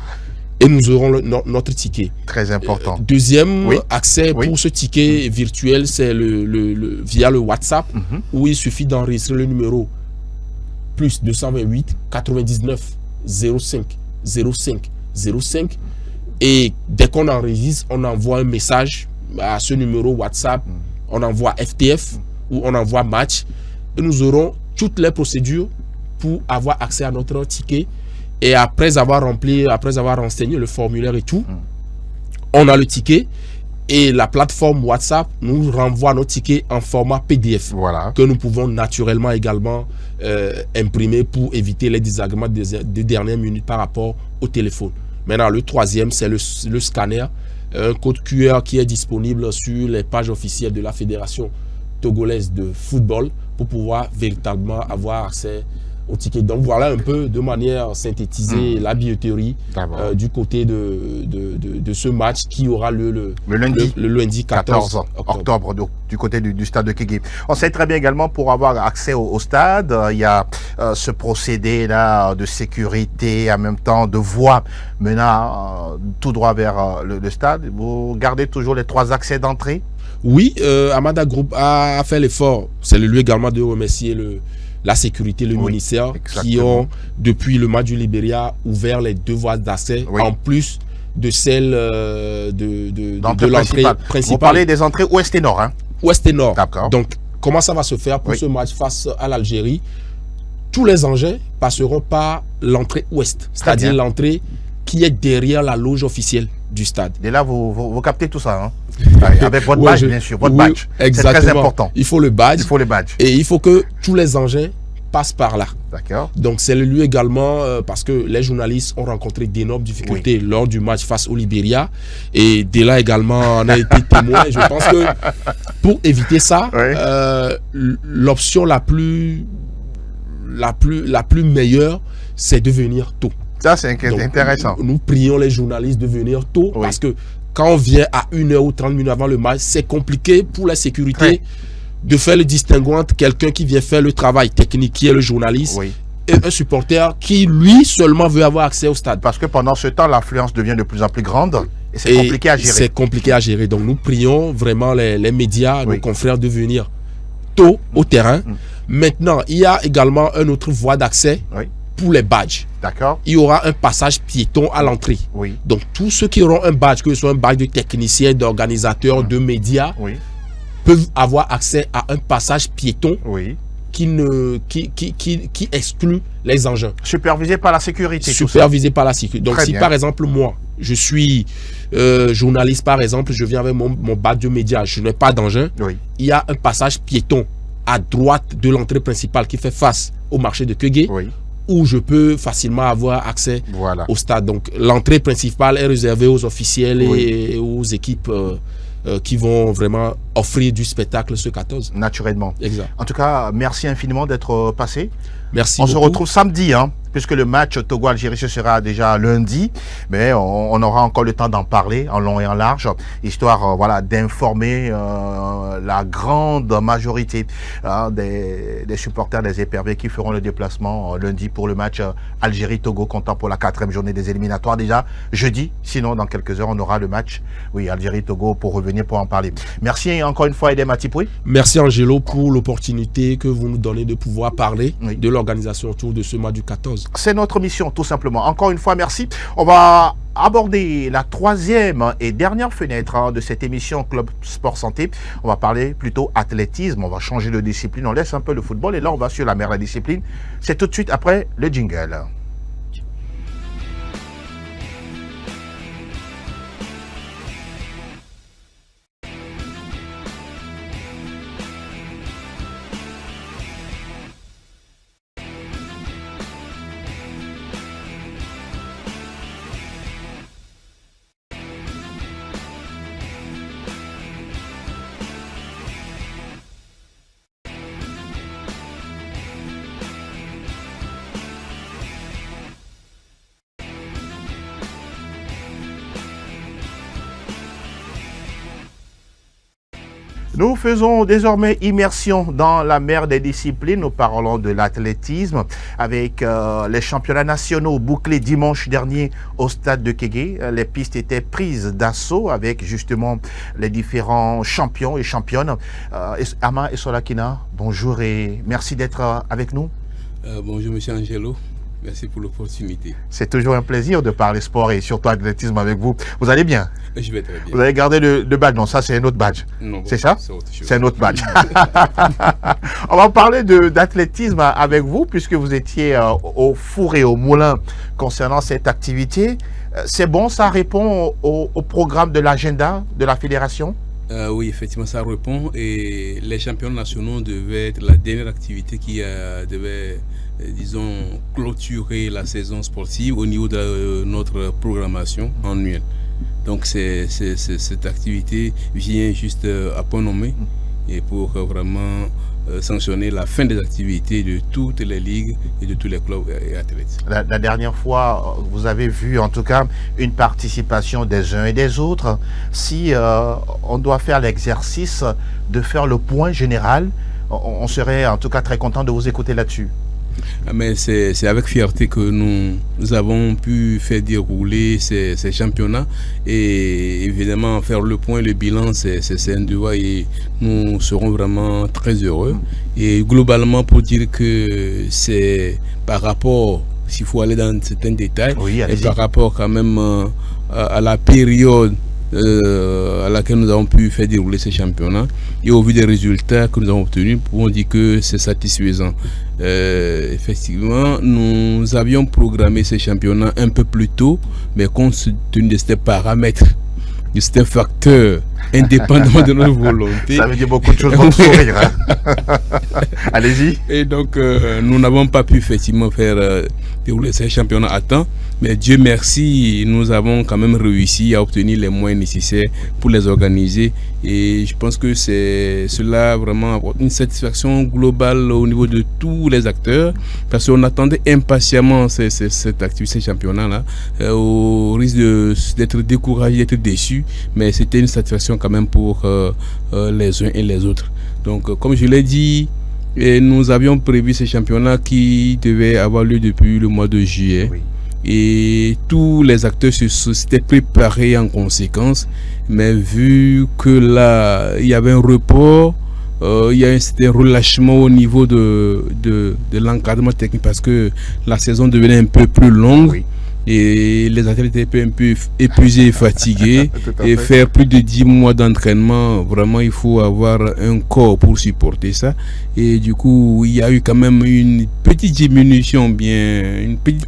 Et nous aurons notre ticket. Très important. Deuxième accès pour ce ticket virtuel, c'est via le WhatsApp, où il suffit d'enregistrer le numéro plus 228 99 05 05 05. Et dès qu'on enregistre, on envoie un message à ce numéro WhatsApp, on envoie FTF ou on envoie match. Et nous aurons toutes les procédures pour avoir accès à notre ticket. Et après avoir renseigné le formulaire et tout, on a le ticket et la plateforme WhatsApp nous renvoie nos tickets en format PDF que nous pouvons naturellement également imprimer pour éviter les désagréments des dernières minutes par rapport au téléphone. Maintenant, le troisième, c'est le scanner, un code QR qui est disponible sur les pages officielles de la Fédération togolaise de football pour pouvoir véritablement avoir accès au ticket. Donc voilà un peu de manière synthétisée la billetterie du côté de ce match qui aura le lundi 14 octobre du côté du stade de Kégué. On sait très bien également pour avoir accès au stade, il y a ce procédé là de sécurité, en même temps de voie menant tout droit vers le stade. Vous gardez toujours les 3 accès d'entrée? Oui, Amada Group a fait l'effort. C'est le lieu également de remercier la sécurité, le ministère, qui ont, depuis le match du Libéria, ouvert les 2 voies d'accès, en plus de celle de l'entrée principale. Vous parlez des entrées ouest et nord, hein? Ouest et nord. Donc, comment ça va se faire pour ce match face à l'Algérie? Tous les engins passeront par l'entrée ouest, c'est-à-dire l'entrée qui est derrière la loge officielle du stade. Et là, vous captez tout ça, hein? Avec votre badge, bien sûr, votre badge. C'est très important. Il faut le badge. Il faut le badge. Et il faut que tous les engins passent par là. D'accord. Donc c'est le lieu également parce que les journalistes ont rencontré d'énormes difficultés lors du match face au Libéria. Et dès là également, on a été témoin. Je pense que pour éviter ça, l'option la plus meilleure, c'est de venir tôt. Ça, c'est intéressant. Nous prions les journalistes de venir tôt parce que quand on vient à 1h ou 30 minutes avant le match, c'est compliqué pour la sécurité de faire le distinguo entre quelqu'un qui vient faire le travail technique, qui est le journaliste, et un supporter qui, lui, seulement veut avoir accès au stade. Parce que pendant ce temps, l'affluence devient de plus en plus grande et c'est compliqué à gérer. C'est compliqué à gérer. Donc, nous prions vraiment les médias, nos confrères de venir tôt au terrain. Maintenant, il y a également une autre voie d'accès pour les badges. D'accord. Il y aura un passage piéton à l'entrée. Donc, tous ceux qui auront un badge, que ce soit un badge de technicien, d'organisateur, de médias, peuvent avoir accès à un passage piéton qui exclut les engins. Supervisé par la sécurité. Supervisé par la sécurité. Donc, si par exemple, moi, je suis journaliste, par exemple, je viens avec mon badge de médias, je n'ai pas d'engin, il y a un passage piéton à droite de l'entrée principale qui fait face au marché de Kégué, où je peux facilement avoir accès au stade. Donc, l'entrée principale est réservée aux officiels et aux équipes qui vont vraiment offrir du spectacle ce 14. Naturellement. Exact. En tout cas, merci infiniment d'être passé. Merci beaucoup. On se retrouve samedi, hein, puisque le match Togo-Algérie, ce sera déjà lundi. Mais on aura encore le temps d'en parler en long et en large, histoire d'informer la grande majorité des supporters des éperviers qui feront le déplacement lundi pour le match Algérie-Togo, comptant pour la 4e journée des éliminatoires déjà jeudi. Sinon, dans quelques heures, on aura le match Algérie-Togo pour revenir pour en parler. Merci encore une fois, Edem Atipoui. Merci Angelo pour l'opportunité que vous nous donnez de pouvoir parler de l'organisation autour de ce match du 14. C'est notre mission, tout simplement. Encore une fois, merci. On va aborder la 3e et dernière fenêtre de cette émission Club Sport Santé. On va parler plutôt athlétisme. On va changer de discipline. On laisse un peu le football et là, on va sur la mer de la discipline. C'est tout de suite après le jingle. Nous faisons désormais immersion dans la mer des disciplines. Nous parlons de l'athlétisme avec les championnats nationaux bouclés dimanche dernier au stade de Kégué. Les pistes étaient prises d'assaut avec justement les différents champions et championnes. Ama et Solakina, bonjour et merci d'être avec nous. Bonjour monsieur Angelo. Merci pour l'opportunité. C'est toujours un plaisir de parler sport et surtout athlétisme avec vous. Vous allez bien? Je vais très bien. Vous avez gardé le badge? Non, ça c'est un autre badge. C'est ça? C'est un autre badge. On va parler d'athlétisme avec vous puisque vous étiez au four et au moulin concernant cette activité. C'est bon, ça répond au programme de l'agenda de la fédération? Oui, effectivement, ça répond. Et les championnats nationaux devaient être la dernière activité qui devait, disons, clôturer la saison sportive au niveau de notre programmation annuelle. Donc, cette activité vient juste à point nommé et pour vraiment sanctionner la fin des activités de toutes les ligues et de tous les clubs et athlètes. La dernière fois, vous avez vu en tout cas une participation des uns et des autres. Si on doit faire l'exercice de faire le point général, on serait en tout cas très content de vous écouter là-dessus. Mais c'est avec fierté que nous avons pu faire dérouler ces championnats et évidemment faire le point, le bilan, c'est un devoir et nous serons vraiment très heureux. Et globalement, pour dire que c'est par rapport, s'il faut aller dans certains détails, et par rapport quand même à la période à laquelle nous avons pu faire dérouler ces championnats et au vu des résultats que nous avons obtenus, on dit que c'est satisfaisant. Effectivement, nous avions programmé ces championnats un peu plus tôt, mais compte tenu de ces paramètres, de ces facteurs indépendamment de notre volonté. Ça veut dire beaucoup de choses dans le sourire. Hein. Allez-y. Et donc, nous n'avons pas pu effectivement faire dérouler ces championnats à temps. Mais Dieu merci, nous avons quand même réussi à obtenir les moyens nécessaires pour les organiser. Et je pense que cela vraiment une satisfaction globale au niveau de tous les acteurs. Parce qu'on attendait impatiemment cette activité, ces championnats-là, au risque d'être découragé, d'être déçu. Mais c'était une satisfaction quand même pour les uns et les autres. Donc, comme je l'ai dit, nous avions prévu ces championnats qui devaient avoir lieu depuis le mois de juillet. Oui. Et tous les acteurs s'étaient préparés en conséquence, mais vu que là, il y avait un report, il y a un certain relâchement au niveau de l'encadrement technique parce que la saison devenait un peu plus longue. Oui. Et les athlètes étaient un peu épuisés et fatigués. Et faire plus de 10 mois d'entraînement, vraiment, il faut avoir un corps pour supporter ça. Et du coup, il y a eu quand même une petite diminution, une petite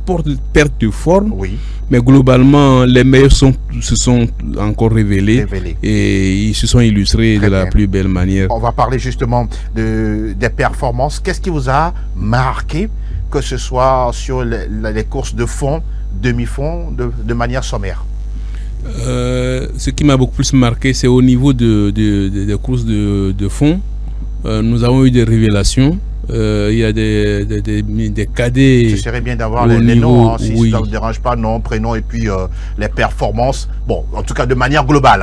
perte de forme. Oui. Mais globalement, les meilleurs se sont encore révélés. Et ils se sont illustrés de la plus belle manière. On va parler justement des performances. Qu'est-ce qui vous a marqué, que ce soit sur les courses de fond, demi-fond, de manière sommaire? Ce qui m'a beaucoup plus marqué, c'est au niveau des courses de fond. Nous avons eu des révélations. Il y a des cadets. Ce serait bien d'avoir les noms, hein, si ça ne vous dérange pas, nom, prénom et puis les performances. Bon, en tout cas de manière globale,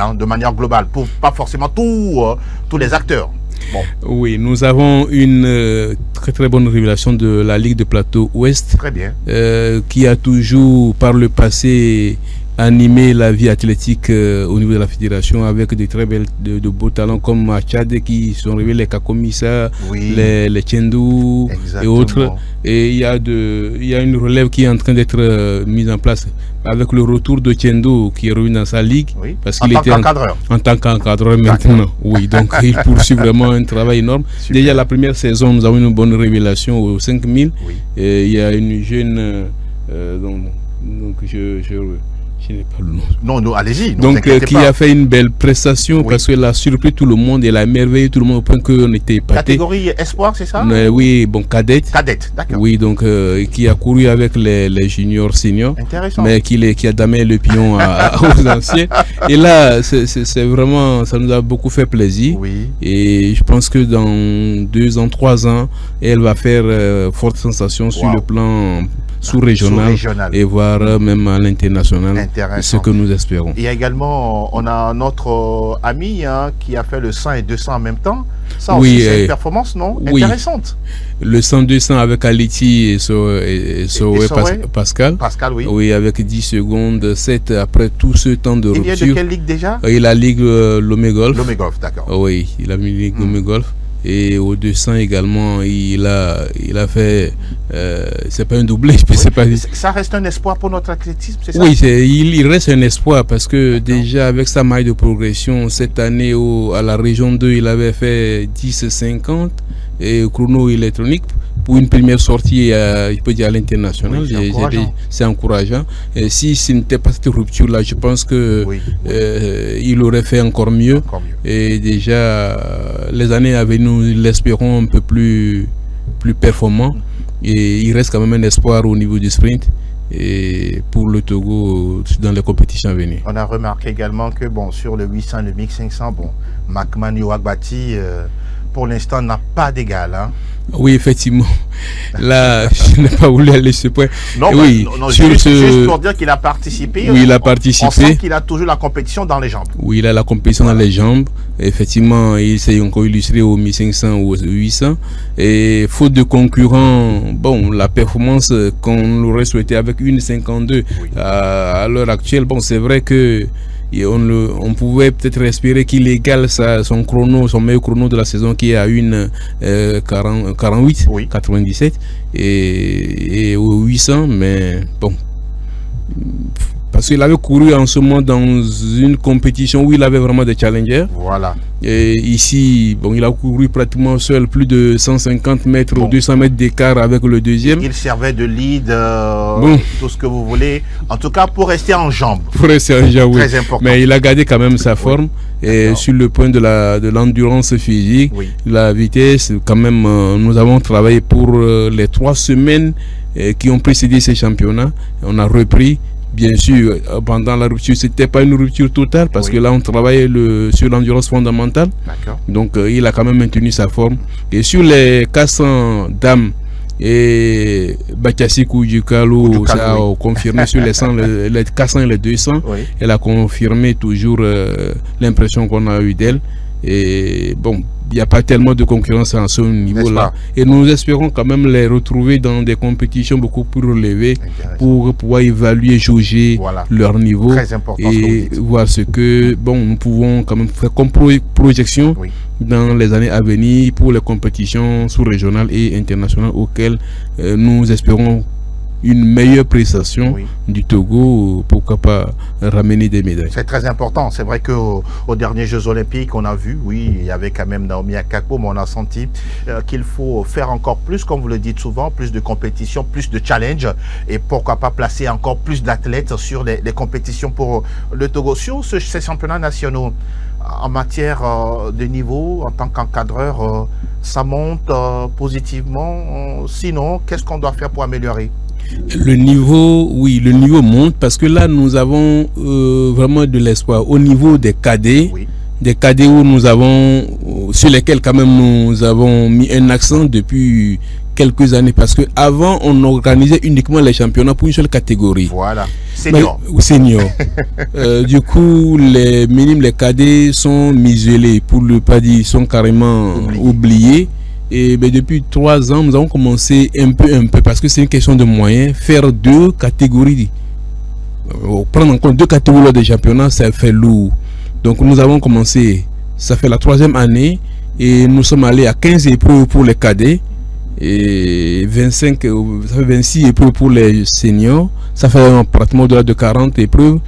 pour pas forcément tous les acteurs. Bon. Oui, nous avons une très très bonne révélation de la Ligue de Plateau Ouest. Très bien. Qui a toujours par le passé animé la vie athlétique au niveau de la fédération avec de très belles, de beaux talents comme à Tchad qui sont révélés, les Kakomissa, les Tchendou et autres. Et il y a une relève qui est en train d'être mise en place avec le retour de Tchendou qui est revenu dans sa ligue. Oui. Parce qu'il était en tant qu'encadreur maintenant. Oui, donc il poursuit vraiment un travail énorme. Super. Déjà la première saison, nous avons une bonne révélation aux 5000. Oui. Et il y a une jeune donc je n'ai pas le nom. Non, allez-y. Donc, qui a fait une belle prestation parce qu'elle a surpris tout le monde. Elle a émerveillé tout le monde au point qu'on était épaté. Catégorie espoir, c'est ça? Oui, bon, cadette. Cadette, d'accord. Oui, donc, qui a couru avec les juniors seniors. Intéressant. Mais qui a damé le pion aux anciens. Et là, c'est vraiment, ça nous a beaucoup fait plaisir. Oui. Et je pense que dans 2 ans, 3 ans, elle va faire forte sensation sur le plan sous-régional et voire même à l'international, ce que nous espérons. Il y a également, on a notre ami qui a fait le 100 et 200 en même temps. Ça aussi, c'est une performance, non? Intéressante. Le 100-200 avec Aliti et Sowe Pascal. Pascal, oui. Oui, avec 10 secondes 7 après tout ce temps de rupture. Il vient de quelle ligue déjà? Il a Ligue Lomé Golf. Lomé Golf, d'accord. Oui, il a mis Ligue Lomé Golf. Et au 200 également, il a fait, c'est pas un doublé, je sais pas. Ça reste un espoir pour notre athlétisme, c'est ça? Oui, il reste un espoir parce que déjà avec sa maille de progression, cette année à la région 2, il avait fait 10,50 et chrono électronique. Pour une première sortie, il peut dire à l'international, c'est encourageant. Et si ce n'était pas cette rupture-là, je pense que il aurait fait encore mieux. Et déjà, les années à venir, nous l'espérons un peu plus performant. Et il reste quand même un espoir au niveau du sprint et pour le Togo dans les compétitions à venir. On a remarqué également que sur le 800 et le 1500, Macman Yoagbati pour l'instant, n'a pas d'égal. Hein. Oui, effectivement. Là, je n'ai pas voulu aller ce point. Non, oui, non, juste pour dire qu'il a participé. Oui, il a participé. On sent qu'il a toujours la compétition dans les jambes. Oui, il a la compétition dans les jambes. Effectivement, il s'est encore illustré au 1500 ou au 800. Et faute de concurrents, bon, la performance qu'on aurait souhaité avec 1,52 à l'heure actuelle, bon, c'est vrai que on pouvait peut-être espérer qu'il égale son chrono, son meilleur chrono de la saison qui est à 1,48, 97 et au 800, mais bon, parce qu'il avait couru en ce moment dans une compétition où il avait vraiment des challengers. Voilà. Et ici, bon, il a couru pratiquement seul plus de 150 mètres ou 200 mètres d'écart avec le deuxième. Il servait de lead, tout ce que vous voulez. En tout cas, pour rester en jambes. Pour rester en jambes, oui. Très important. Mais il a gardé quand même sa forme. Et sur le point de l'endurance physique, la vitesse, quand même, nous avons travaillé pour les 3 semaines qui ont précédé ces championnats. On a repris. Bien sûr, pendant la rupture, c'était pas une rupture totale parce que là, on travaillait sur l'endurance fondamentale. Donc, il a quand même maintenu sa forme. Et sur les 400 dames et Bachasikou Djukalo, ça a confirmé sur les 400 et les 200. Elle a confirmé toujours l'impression qu'on a eue d'elle. Et bon, il n'y a pas tellement de concurrence à ce niveau-là. Et nous espérons quand même les retrouver dans des compétitions beaucoup plus relevées pour pouvoir évaluer, jauger leur niveau et voir ce que nous pouvons quand même faire comme projection dans les années à venir pour les compétitions sous-régionales et internationales auxquelles nous espérons une meilleure prestation du Togo, pourquoi pas ramener des médailles. C'est très important. C'est vrai qu'aux derniers Jeux Olympiques, on a vu, il y avait quand même Naomi Akakpo, mais on a senti qu'il faut faire encore plus, comme vous le dites souvent, plus de compétitions, plus de challenges, et pourquoi pas placer encore plus d'athlètes sur les compétitions pour le Togo. Sur ces championnats nationaux, en matière de niveau, en tant qu'encadreur, ça monte positivement. Sinon, qu'est-ce qu'on doit faire pour améliorer? Le niveau, le niveau monte parce que là, nous avons vraiment de l'espoir. Au niveau des cadets, où nous avons, sur lesquels quand même nous avons mis un accent depuis quelques années parce que avant on organisait uniquement les championnats pour une seule catégorie. Voilà. Senior. Du coup, les minimes, les cadets sont muselés, pour ne pas dire, sont carrément oubliés. Et depuis 3 ans, nous avons commencé un peu, parce que c'est une question de moyens, faire 2 catégories. Prendre en compte 2 catégories de championnat, ça fait lourd. Donc nous avons commencé, ça fait la 3e année, et nous sommes allés à 15 épreuves pour les cadets, et 26 épreuves pour les seniors. Ça fait pratiquement au-delà de 40 épreuves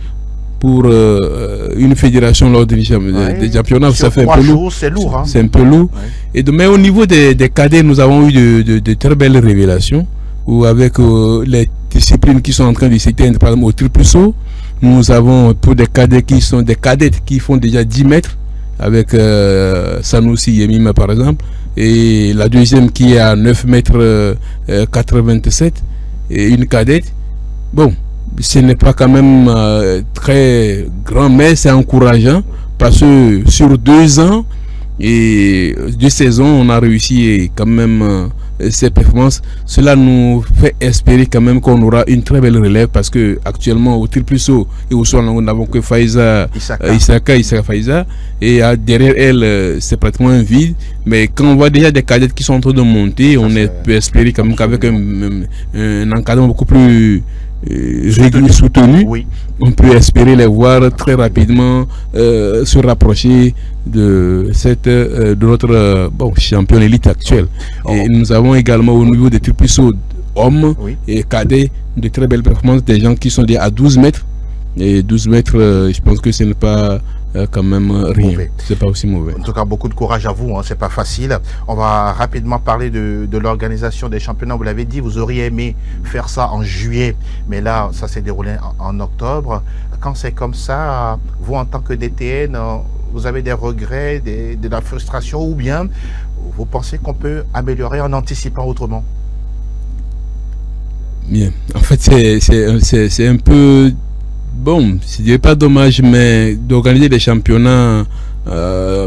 pour une fédération lors des championnats. Ça fait un peu lourd. C'est lourd. C'est un peu lourd. Et mais au niveau des cadets, nous avons eu de très belles révélations. Ou avec les disciplines qui sont en train de s'éteindre, par exemple au triple saut, nous avons pour des cadets qui sont des cadettes qui font déjà 10 mètres avec Sanoussi Yemima par exemple, et la deuxième qui est à 9 mètres 87 et une cadette. Bon, ce n'est pas quand même très grand, mais c'est encourageant parce que sur 2 ans et 2 saisons, on a réussi quand même ces performances. Cela nous fait espérer quand même qu'on aura une très belle relève parce que actuellement au triple saut et au saut nous n'avons que Isaka Faiza, et derrière elle c'est pratiquement un vide. Mais quand on voit déjà des cadettes qui sont en train de monter, on peut espérer quand même qu'avec un encadrement beaucoup plus soutenu, on peut espérer les voir très rapidement se rapprocher de notre champion élite actuelle. Et nous avons également au niveau des triple sauts hommes et cadets de très belles performances, des gens qui sont à 12 mètres. Et 12 mètres, je pense que ce n'est pas quand même rien. C'est pas aussi mauvais. En tout cas, beaucoup de courage à vous, c'est pas facile. On va rapidement parler de l'organisation des championnats. Vous l'avez dit, vous auriez aimé faire ça en juillet, mais là, ça s'est déroulé en octobre. Quand c'est comme ça, vous en tant que DTN, vous avez des regrets, de la frustration, ou bien vous pensez qu'on peut améliorer en anticipant autrement? Bien. En fait, c'est un peu Bon, ce n'est pas dommage, mais d'organiser des championnats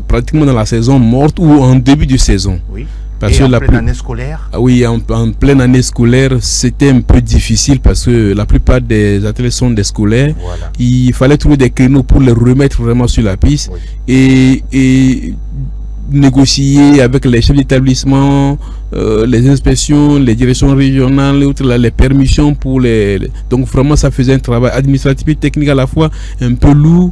pratiquement dans la saison morte ou en début de saison. Oui. Parce et que en la pleine année scolaire. Oui, en pleine année scolaire, c'était un peu difficile parce que la plupart des athlètes sont des scolaires. Voilà. Il fallait trouver des créneaux pour les remettre vraiment sur la piste. Oui. Et négocier avec les chefs d'établissement, les inspections, les directions régionales, les permissions pour donc vraiment ça faisait un travail administratif et technique à la fois un peu lourd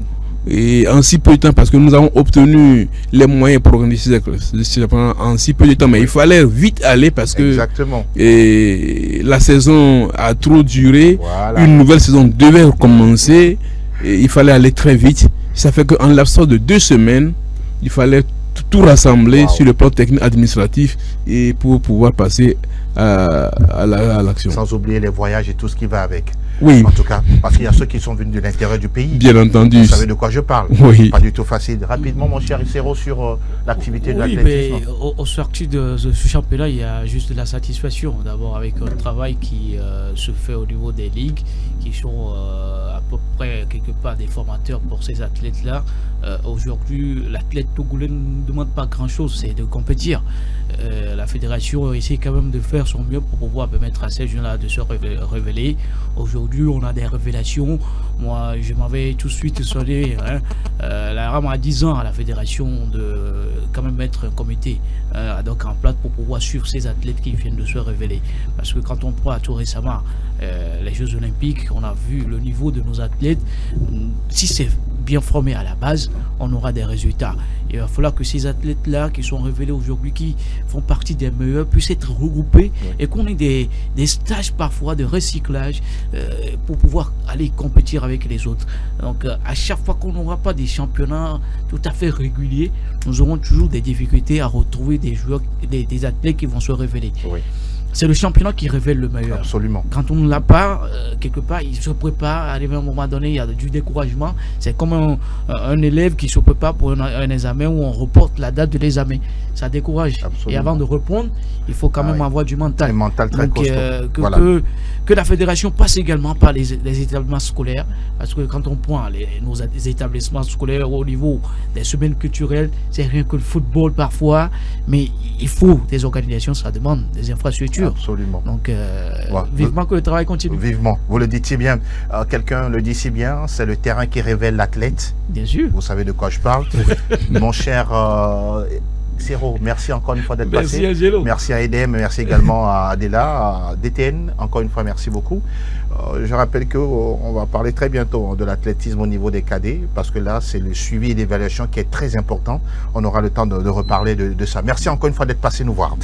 et en si peu de temps, parce que nous avons obtenu les moyens pour organiser en si peu de temps, mais il fallait vite aller parce que Exactement. La saison a trop duré. Voilà. Une nouvelle saison devait commencer et il fallait aller très vite. Ça fait qu'en l'absence de 2 semaines, il fallait tout rassembler sur le plan technique administratif et pour pouvoir passer à l'action. Sans oublier les voyages et tout ce qui va avec. Oui, En tout cas, parce qu'il y a ceux qui sont venus de l'intérieur du pays. bien entendu. Vous savez de quoi je parle. Oui. Pas du tout facile. Rapidement, mon cher Issero, sur l'activité de Oui, l'athlétisme. mais au sorti de ce championnat, il y a juste de la satisfaction. D'abord avec un travail qui se fait au niveau des ligues, qui sont à peu près quelque part des formateurs pour ces athlètes-là. Aujourd'hui, l'athlète togolais ne demande pas grand-chose, c'est de compétir. La fédération essaie quand même de faire son mieux pour pouvoir permettre à ces jeunes-là de se révéler. Aujourd'hui, on a des révélations. Moi, je m'avais tout de suite sonné. La RAM a 10 ans à la fédération de quand même mettre un comité donc en place pour pouvoir suivre ces athlètes qui viennent de se révéler. Parce que quand on prend tout récemment les Jeux Olympiques, on a vu le niveau de nos athlètes. Si c'est bien formé à la base, on aura des résultats. Il va falloir que ces athlètes-là qui sont révélés aujourd'hui, qui font partie des meilleurs, puissent être regroupés et qu'on ait des stages parfois de recyclage pour pouvoir aller compétir avec les autres. Donc à chaque fois qu'on n'aura pas des championnats tout à fait réguliers, nous aurons toujours des difficultés à retrouver des joueurs, des athlètes qui vont se révéler. Oui. C'est le championnat qui révèle le meilleur. Absolument. Quand on ne l'a pas, quelque part, il se prépare, arrivé à un moment donné, il y a du découragement. C'est comme un élève qui se prépare pour un examen où on reporte la date de l'examen. Ça décourage. Absolument. Et avant de répondre, il faut quand même avoir du mental. Un mental très Donc, costaud. Voilà. que la fédération passe également par les établissements scolaires, parce que quand on prend nos établissements scolaires au niveau des semaines culturelles, c'est rien que le football parfois, mais il faut des organisations, ça demande des infrastructures. Absolument. Donc, Ouais. vivement que le travail continue. Vivement. Vous le dites si bien. Quelqu'un le dit si bien, c'est le terrain qui révèle l'athlète. Bien sûr. Vous savez de quoi je parle. Mon cher Sero, merci encore une fois d'être passé. Merci Angelo. Merci à Edem, merci également à Adela, à DTN. Encore une fois, merci beaucoup. Je rappelle qu'on va parler très bientôt de l'athlétisme au niveau des cadets, parce que là, c'est le suivi et l'évaluation qui est très important. On aura le temps de reparler de ça. Merci encore une fois d'être passé nous voir.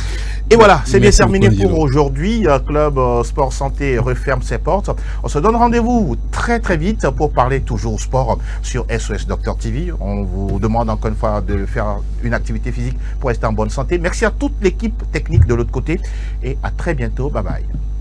Et voilà, c'est bien terminé pour aujourd'hui. Club Sport Santé referme ses portes. On se donne rendez-vous très très vite pour parler toujours sport sur SOS Docteur TV. On vous demande encore une fois de faire une activité physique pour rester en bonne santé. Merci à toute l'équipe technique de l'autre côté et à très bientôt. Bye bye.